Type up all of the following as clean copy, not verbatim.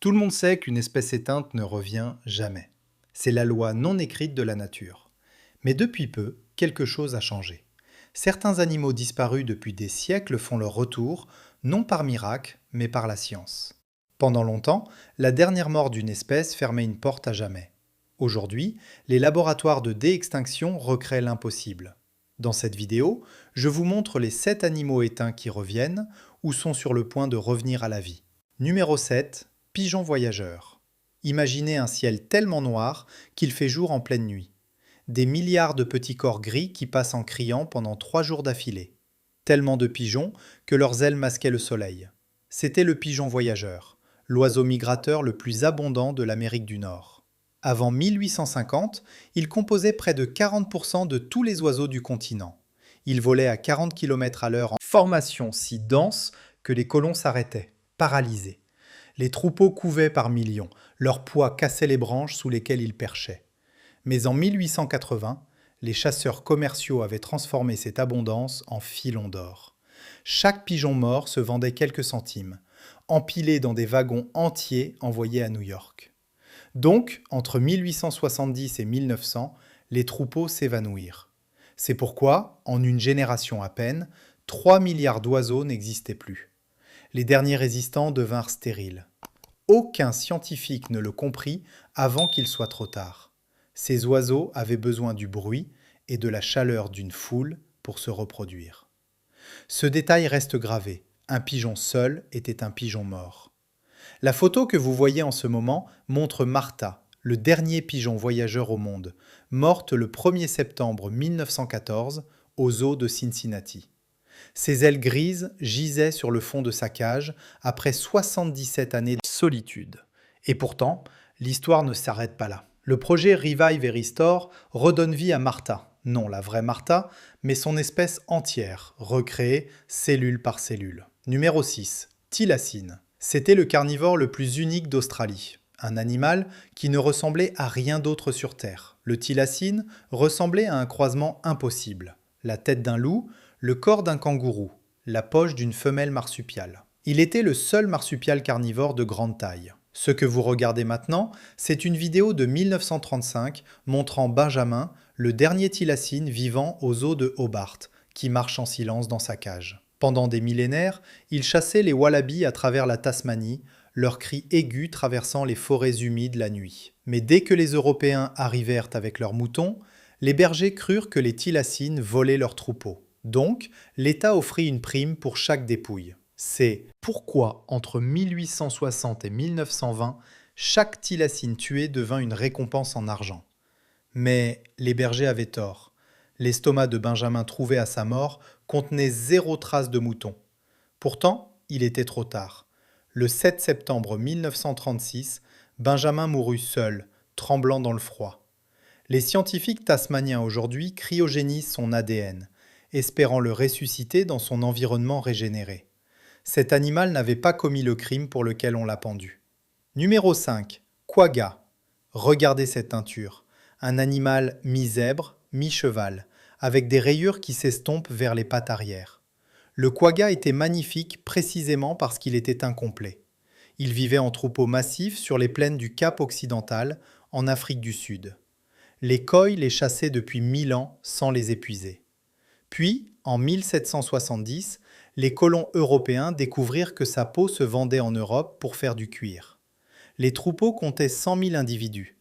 Tout le monde sait qu'une espèce éteinte ne revient jamais. C'est la loi non écrite de la nature. Mais depuis peu, quelque chose a changé. Certains animaux disparus depuis des siècles font leur retour, non par miracle, mais par la science. Pendant longtemps, la dernière mort d'une espèce fermait une porte à jamais. Aujourd'hui, les laboratoires de déextinction recréent l'impossible. Dans cette vidéo, je vous montre les 7 animaux éteints qui reviennent ou sont sur le point de revenir à la vie. Numéro 7. Pigeon voyageur. Imaginez un ciel tellement noir qu'il fait jour en pleine nuit. Des milliards de petits corps gris qui passent en criant pendant 3 jours d'affilée. Tellement de pigeons que leurs ailes masquaient le soleil. C'était le pigeon voyageur, l'oiseau migrateur le plus abondant de l'Amérique du Nord. Avant 1850, il composait près de 40% de tous les oiseaux du continent. Il volait à 40 km à l'heure en formation si dense que les colons s'arrêtaient, paralysés. Les troupeaux couvaient par millions, leur poids cassait les branches sous lesquelles ils perchaient. Mais en 1880, les chasseurs commerciaux avaient transformé cette abondance en filons d'or. Chaque pigeon mort se vendait quelques centimes, empilé dans des wagons entiers envoyés à New York. Donc, entre 1870 et 1900, les troupeaux s'évanouirent. C'est pourquoi, en une génération à peine, 3 milliards d'oiseaux n'existaient plus. Les derniers résistants devinrent stériles. Aucun scientifique ne le comprit avant qu'il soit trop tard. Ces oiseaux avaient besoin du bruit et de la chaleur d'une foule pour se reproduire. Ce détail reste gravé. Un pigeon seul était un pigeon mort. La photo que vous voyez en ce moment montre Martha, le dernier pigeon voyageur au monde, morte le 1er septembre 1914 au zoo de Cincinnati. Ses ailes grises gisaient sur le fond de sa cage après 77 années de solitude. Et pourtant, l'histoire ne s'arrête pas là. Le projet Revive et Restore redonne vie à Martha, non la vraie Martha, mais son espèce entière, recréée cellule par cellule. Numéro 6. Thylacine. C'était le carnivore le plus unique d'Australie. Un animal qui ne ressemblait à rien d'autre sur Terre. Le thylacine ressemblait à un croisement impossible. La tête d'un loup, le corps d'un kangourou, la poche d'une femelle marsupiale. Il était le seul marsupial carnivore de grande taille. Ce que vous regardez maintenant, c'est une vidéo de 1935 montrant Benjamin, le dernier thylacine vivant au zoo de Hobart, qui marche en silence dans sa cage. Pendant des millénaires, il chassait les wallabies à travers la Tasmanie, leurs cris aigus traversant les forêts humides la nuit. Mais dès que les Européens arrivèrent avec leurs moutons, les bergers crurent que les thylacines volaient leurs troupeaux. Donc, l'État offrit une prime pour chaque dépouille. C'est pourquoi, entre 1860 et 1920, chaque thylacine tué devint une récompense en argent. Mais les bergers avaient tort. L'estomac de Benjamin trouvé à sa mort contenait 0 trace de mouton. Pourtant, il était trop tard. Le 7 septembre 1936, Benjamin mourut seul, tremblant dans le froid. Les scientifiques tasmaniens aujourd'hui cryogénisent son ADN, espérant le ressusciter dans son environnement régénéré. Cet animal n'avait pas commis le crime pour lequel on l'a pendu. Numéro 5. Quagga. Regardez cette teinture. Un animal mi-zèbre, mi-cheval, avec des rayures qui s'estompent vers les pattes arrière. Le quagga était magnifique précisément parce qu'il était incomplet. Il vivait en troupeaux massifs sur les plaines du Cap occidental, en Afrique du Sud. Les coys les chassaient depuis 1000 ans sans les épuiser. Puis, en 1770, les colons européens découvrirent que sa peau se vendait en Europe pour faire du cuir. Les troupeaux comptaient 100 000 individus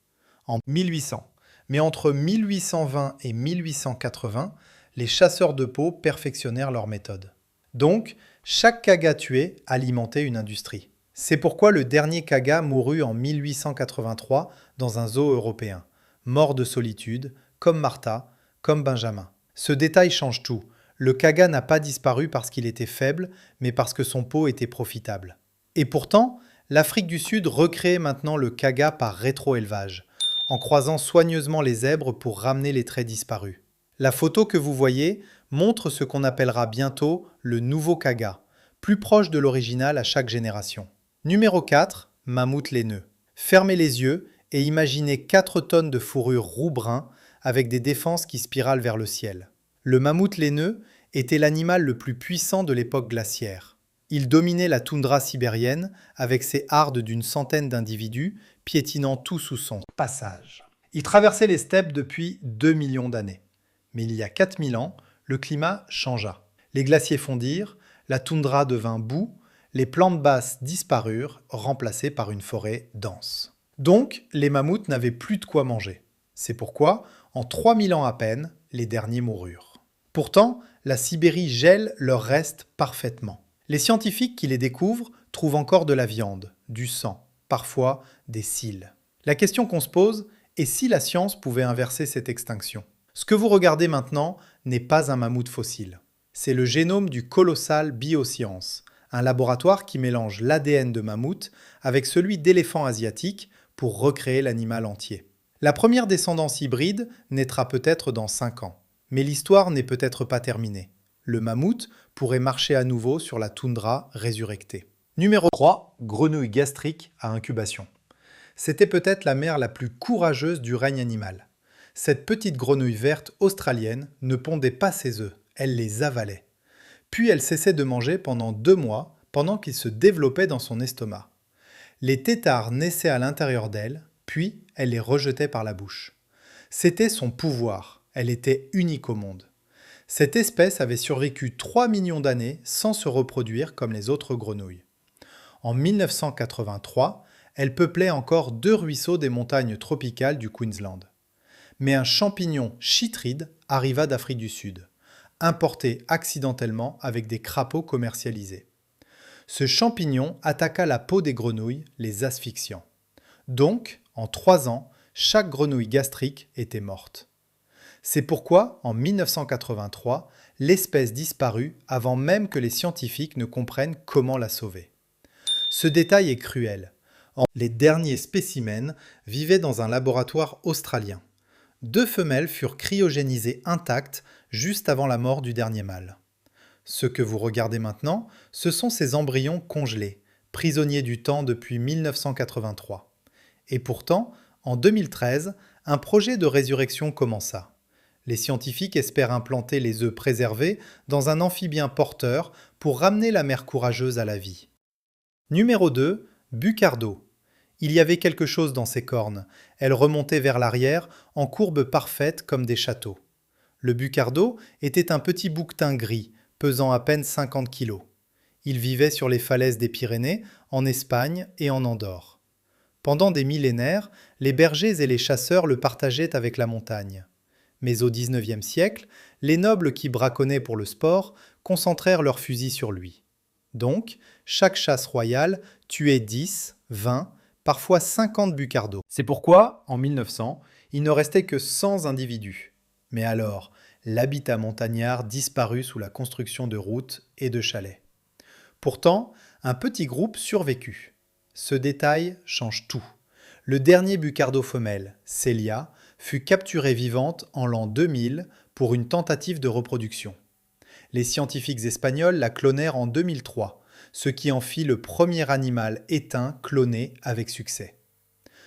en 1800. Mais entre 1820 et 1880, les chasseurs de peau perfectionnèrent leur méthode. Donc, chaque quagga tué alimentait une industrie. C'est pourquoi le dernier quagga mourut en 1883 dans un zoo européen, mort de solitude, comme Martha, comme Benjamin. Ce détail change tout. Le quagga n'a pas disparu parce qu'il était faible, mais parce que son pot était profitable. Et pourtant, l'Afrique du Sud recrée maintenant le quagga par rétroélevage, en croisant soigneusement les zèbres pour ramener les traits disparus. La photo que vous voyez montre ce qu'on appellera bientôt le nouveau quagga, plus proche de l'original à chaque génération. Numéro 4, mammouth laineux. Fermez les yeux et imaginez 4 tonnes de fourrure roux-brun avec des défenses qui spiralent vers le ciel. Le mammouth laineux était l'animal le plus puissant de l'époque glaciaire. Il dominait la toundra sibérienne avec ses hardes d'une centaine d'individus piétinant tout sous son passage. Il traversait les steppes depuis 2 millions d'années. Mais il y a 4000 ans, le climat changea. Les glaciers fondirent, la toundra devint boue, les plantes basses disparurent, remplacées par une forêt dense. Donc, les mammouths n'avaient plus de quoi manger. C'est pourquoi, en 3000 ans à peine, les derniers moururent. Pourtant, la Sibérie gèle leurs restes parfaitement. Les scientifiques qui les découvrent trouvent encore de la viande, du sang, parfois des cils. La question qu'on se pose est si la science pouvait inverser cette extinction. Ce que vous regardez maintenant n'est pas un mammouth fossile. C'est le génome du Colossal Bioscience, un laboratoire qui mélange l'ADN de mammouth avec celui d'éléphant asiatique pour recréer l'animal entier. La première descendance hybride naîtra peut-être dans 5 ans. Mais l'histoire n'est peut-être pas terminée. Le mammouth pourrait marcher à nouveau sur la toundra résurrectée. Numéro 3, grenouille gastrique à incubation. C'était peut-être la mère la plus courageuse du règne animal. Cette petite grenouille verte australienne ne pondait pas ses œufs, elle les avalait. Puis elle cessait de manger pendant 2 mois, pendant qu'ils se développaient dans son estomac. Les têtards naissaient à l'intérieur d'elle, puis elle les rejetait par la bouche. C'était son pouvoir, elle était unique au monde. Cette espèce avait survécu 3 millions d'années sans se reproduire comme les autres grenouilles. En 1983, elle peuplait encore 2 ruisseaux des montagnes tropicales du Queensland. Mais un champignon chytride arriva d'Afrique du Sud, importé accidentellement avec des crapauds commercialisés. Ce champignon attaqua la peau des grenouilles, les asphyxiant. Donc, en 3 ans, chaque grenouille gastrique était morte. C'est pourquoi, en 1983, l'espèce disparut avant même que les scientifiques ne comprennent comment la sauver. Ce détail est cruel. Les derniers spécimens vivaient dans un laboratoire australien. 2 femelles furent cryogénisées intactes juste avant la mort du dernier mâle. Ce que vous regardez maintenant, ce sont ces embryons congelés, prisonniers du temps depuis 1983. Et pourtant, en 2013, un projet de résurrection commença. Les scientifiques espèrent implanter les œufs préservés dans un amphibien porteur pour ramener la mère courageuse à la vie. Numéro 2, Bucardo. Il y avait quelque chose dans ses cornes. Elles remontaient vers l'arrière en courbe parfaite comme des châteaux. Le Bucardo était un petit bouquetin gris, pesant à peine 50 kilos. Il vivait sur les falaises des Pyrénées, en Espagne et en Andorre. Pendant des millénaires, les bergers et les chasseurs le partageaient avec la montagne. Mais au XIXe siècle, les nobles qui braconnaient pour le sport concentrèrent leurs fusils sur lui. Donc, chaque chasse royale tuait 10, 20, parfois 50 bucardos. C'est pourquoi, en 1900, il ne restait que 100 individus. Mais alors, l'habitat montagnard disparut sous la construction de routes et de chalets. Pourtant, un petit groupe survécut. Ce détail change tout. Le dernier bucardo femelle, Célia, fut capturée vivante en l'an 2000 pour une tentative de reproduction. Les scientifiques espagnols la clonèrent en 2003, ce qui en fit le premier animal éteint cloné avec succès.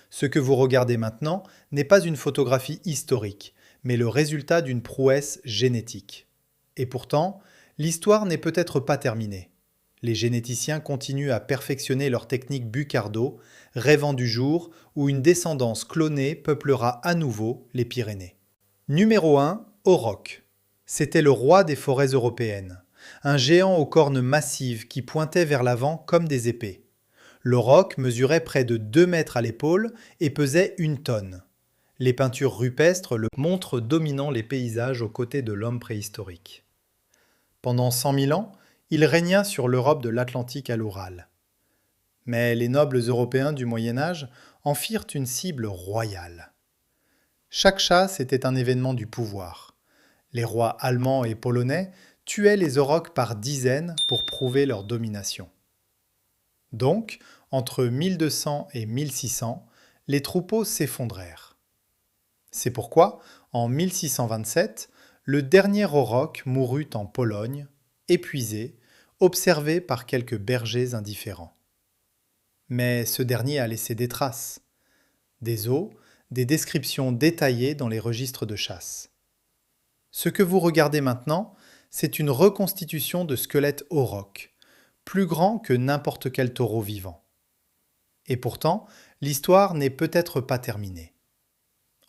Ce que vous regardez maintenant n'est pas une photographie historique, mais le résultat d'une prouesse génétique. Et pourtant, l'histoire n'est peut-être pas terminée. Les généticiens continuent à perfectionner leur technique Bucardo, rêvant du jour où une descendance clonée peuplera à nouveau les Pyrénées. Numéro 1, Auroch. C'était le roi des forêts européennes, un géant aux cornes massives qui pointaient vers l'avant comme des épées. L'auroch mesurait près de 2 mètres à l'épaule et pesait 1 tonne. Les peintures rupestres le montrent dominant les paysages aux côtés de l'homme préhistorique. Pendant 100 000 ans, il régna sur l'Europe de l'Atlantique à l'Oural. Mais les nobles européens du Moyen Âge en firent une cible royale. Chaque chasse était un événement du pouvoir. Les rois allemands et polonais tuaient les aurochs par dizaines pour prouver leur domination. Donc, entre 1200 et 1600, les troupeaux s'effondrèrent. C'est pourquoi, en 1627, le dernier auroch mourut en Pologne, épuisé, observé par quelques bergers indifférents. Mais ce dernier a laissé des traces, des os, des descriptions détaillées dans les registres de chasse. Ce que vous regardez maintenant, c'est une reconstitution de squelette auroch. plus grand que n'importe quel taureau vivant. Et pourtant, l'histoire n'est peut-être pas terminée.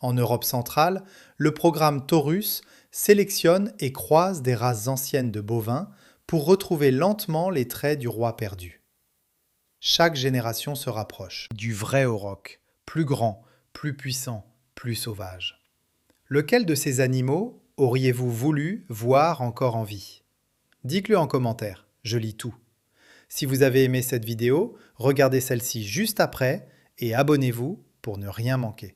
En Europe centrale, le programme Taurus sélectionne et croise des races anciennes de bovins pour retrouver lentement les traits du roi perdu. Chaque génération se rapproche du vrai auroch, plus grand, plus puissant, plus sauvage. Lequel de ces animaux auriez-vous voulu voir encore en vie? Dites-le en commentaire, je lis tout. Si vous avez aimé cette vidéo, regardez celle-ci juste après et abonnez-vous pour ne rien manquer.